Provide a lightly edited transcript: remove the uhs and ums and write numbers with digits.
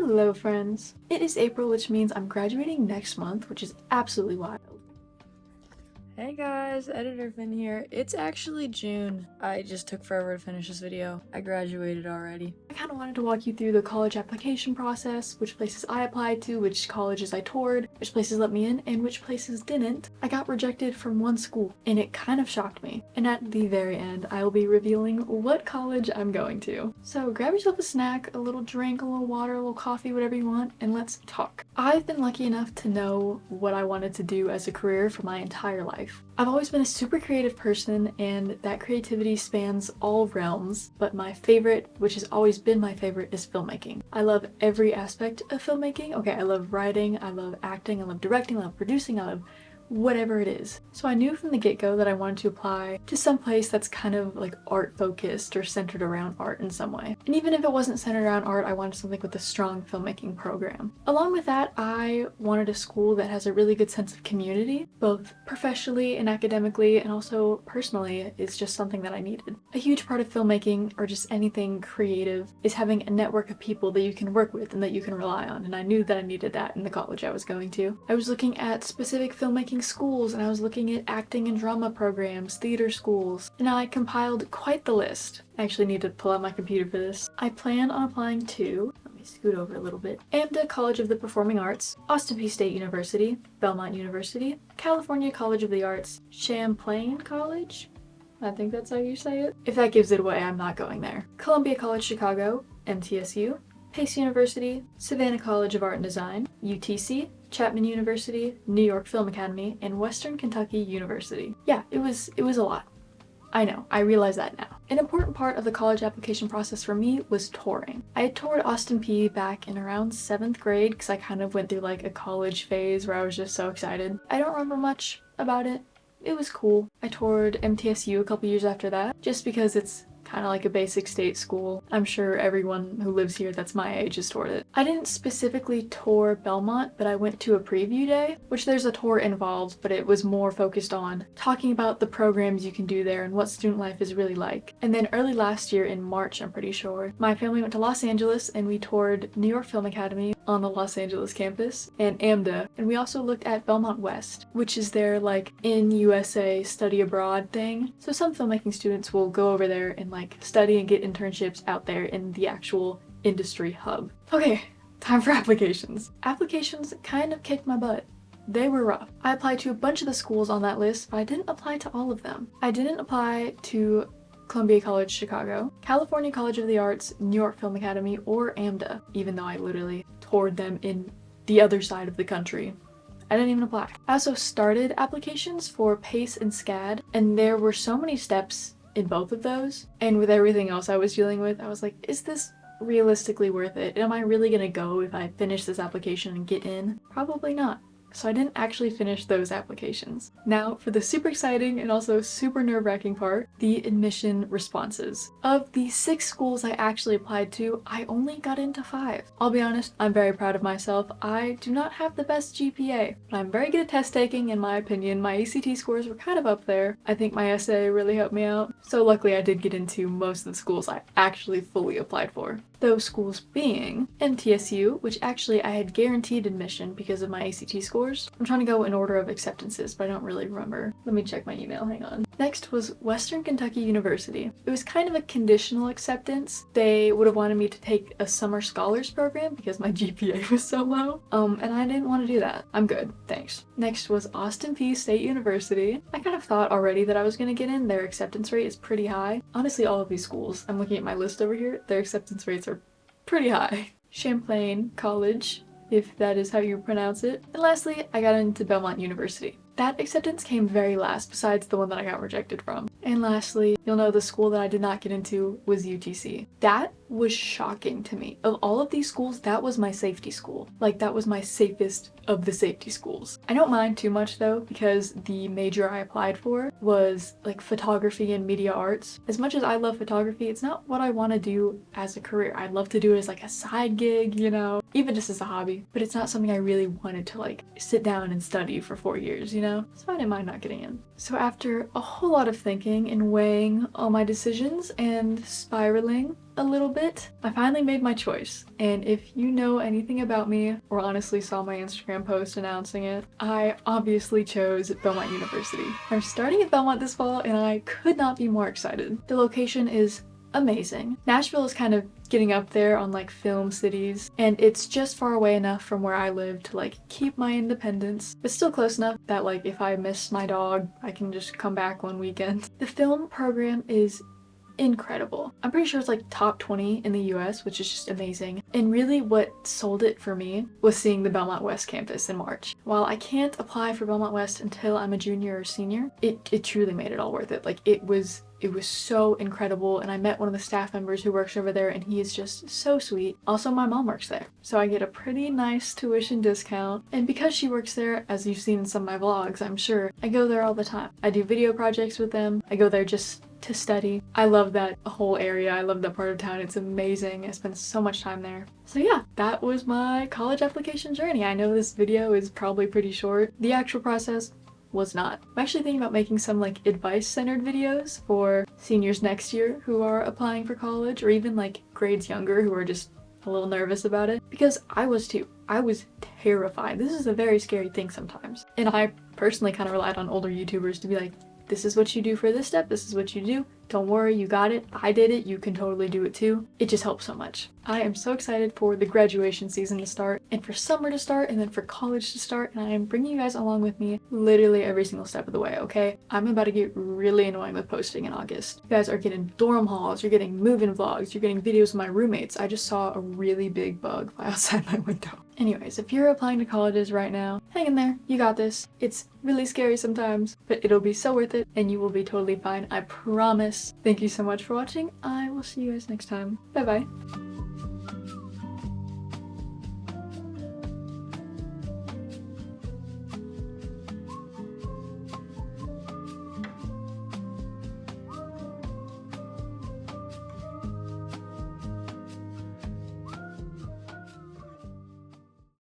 Hello friends! It is April, which means I'm graduating next month, which is absolutely wild. Hey guys, Editor Finn here. It's actually June. I just took forever to finish this video. I graduated already. I kind of wanted to walk you through the college application process, which places I applied to, which colleges I toured, which places let me in, and which places didn't. I got rejected from one school, and it kind of shocked me. And at the very end, I will be revealing what college I'm going to. So grab yourself a snack, a little drink, a little water, a little coffee, whatever you want, and let's talk. I've been lucky enough to know what I wanted to do as a career for my entire life. I've always been a super creative person, and that creativity spans all realms, but my favorite, which has always been my favorite, is filmmaking. I love every aspect of filmmaking. Okay, I love writing, I love acting, I love directing, I love producing, I love whatever it is. So I knew from the get-go that I wanted to apply to some place that's kind of like art focused or centered around art in some way. And even if it wasn't centered around art, I wanted something with a strong filmmaking program. Along with that, I wanted a school that has a really good sense of community, both professionally and academically, and also personally is just something that I needed. A huge part of filmmaking, or just anything creative, is having a network of people that you can work with and that you can rely on, and I knew that I needed that in the college I was going to. I was looking at specific filmmaking schools, and I was looking at acting and drama programs, theater schools, and I compiled quite the list. I actually need to pull out my computer for this. I plan on applying to, let me scoot over a little bit, AMDA College of the Performing Arts, Austin Peay State University, Belmont University, California College of the Arts, Champlain College? I think that's how you say it. If that gives it away, I'm not going there. Columbia College Chicago, MTSU, Pace University, Savannah College of Art and Design, UTC, Chapman University, New York Film Academy, and Western Kentucky University. Yeah, it was a lot. I know, I realize that now. An important part of the college application process for me was touring. I had toured Austin Peay back in around 7th grade because I kind of went through like a college phase where I was just so excited. I don't remember much about it. It was cool. I toured MTSU a couple years after that, just because it's kind of like a basic state school. I'm sure everyone who lives here that's my age has toured it. I didn't specifically tour Belmont, but I went to a preview day, which there's a tour involved, but it was more focused on talking about the programs you can do there and what student life is really like. And then early last year in March, I'm pretty sure, my family went to Los Angeles and we toured New York Film Academy on the Los Angeles campus and AMDA, and we also looked at Belmont West, which is their like in USA study abroad thing. So some filmmaking students will go over there and like study and get internships out there in the actual industry hub. Okay, time for applications. Applications kind of kicked my butt. They were rough. I applied to a bunch of the schools on that list, but I didn't apply to all of them. I didn't apply to Columbia College Chicago, California College of the Arts, New York Film Academy, or AMDA, even though I literally toured them in the other side of the country. I didn't even apply. I also started applications for PACE and SCAD, and there were so many steps in both of those, and with everything else I was dealing with, I was like, is this realistically worth it? Am I really gonna go if I finish this application and get in? Probably not. So I didn't actually finish those applications. Now for the super exciting and also super nerve-wracking part, the admission responses. Of the 6 schools I actually applied to, I only got into 5. I'll be honest, I'm very proud of myself. I do not have the best GPA, but I'm very good at test taking in my opinion. My ACT scores were kind of up there. I think my essay really helped me out. So luckily I did get into most of the schools I actually fully applied for. Those schools being MTSU, which actually I had guaranteed admission because of my ACT scores. I'm trying to go in order of acceptances, but I don't really remember. Let me check my email, hang on. Next was Western Kentucky University. It was kind of a conditional acceptance. They would have wanted me to take a summer scholars program because my GPA was so low. And I didn't want to do that. I'm good, thanks. Next was Austin Peay State University. I kind of thought already that I was gonna get in. Their acceptance rate is pretty high. Honestly, all of these schools, I'm looking at my list over here, their acceptance rates are pretty high. Champlain College, if that is how you pronounce it. And lastly, I got into Belmont University. That acceptance came very last, besides the one that I got rejected from. And lastly, you'll know the school that I did not get into was UTC. That was shocking to me. Of all of these schools, that was my safety school. Like, that was my safest of the safety schools. I don't mind too much though, because the major I applied for was like photography and media arts. As much as I love photography, it's not what I want to do as a career. I'd love to do it as like a side gig, you know, even just as a hobby, but it's not something I really wanted to like sit down and study for 4 years, you know? So I didn't mind not getting in. So after a whole lot of thinking and weighing all my decisions and spiraling, a little bit. I finally made my choice, and if you know anything about me, or honestly saw my Instagram post announcing it, I obviously chose Belmont University. I'm starting at Belmont this fall, and I could not be more excited. The location is amazing. Nashville is kind of getting up there on like film cities, and it's just far away enough from where I live to like keep my independence, but still close enough that like if I miss my dog, I can just come back one weekend. The film program is incredible. I'm pretty sure it's like top 20 in the US, which is just amazing. And really what sold it for me was seeing the Belmont West campus in March. While I can't apply for Belmont West until I'm a junior or senior, it truly made it all worth it. Like it was so incredible, and I met one of the staff members who works over there, and he is just so sweet. Also, my mom works there, so I get a pretty nice tuition discount. And because she works there, as you've seen in some of my vlogs, I'm sure, I go there all the time. I do video projects with them. I go there just to study. I love that whole area. I love that part of town. It's amazing. I spent so much time there. So yeah, that was my college application journey. I know this video is probably pretty short. The actual process was not. I'm actually thinking about making some like advice-centered videos for seniors next year who are applying for college, or even like grades younger who are just a little nervous about it, because I was too. I was terrified. This is a very scary thing sometimes. And I personally kind of relied on older YouTubers to be like, this is what you do for this step, this is what you do. Don't worry, you got it. I did it, you can totally do it too. It just helps so much. I am so excited for the graduation season to start, and for summer to start, and then for college to start, and I am bringing you guys along with me literally every single step of the way, okay? I'm about to get really annoying with posting in August. You guys are getting dorm hauls, you're getting move-in vlogs, you're getting videos of my roommates. I just saw a really big bug fly outside my window. Anyways, if you're applying to colleges right now, hang in there, you got this. It's really scary sometimes, but it'll be so worth it, and you will be totally fine, I promise. Thank you so much for watching. I will see you guys next time. Bye bye.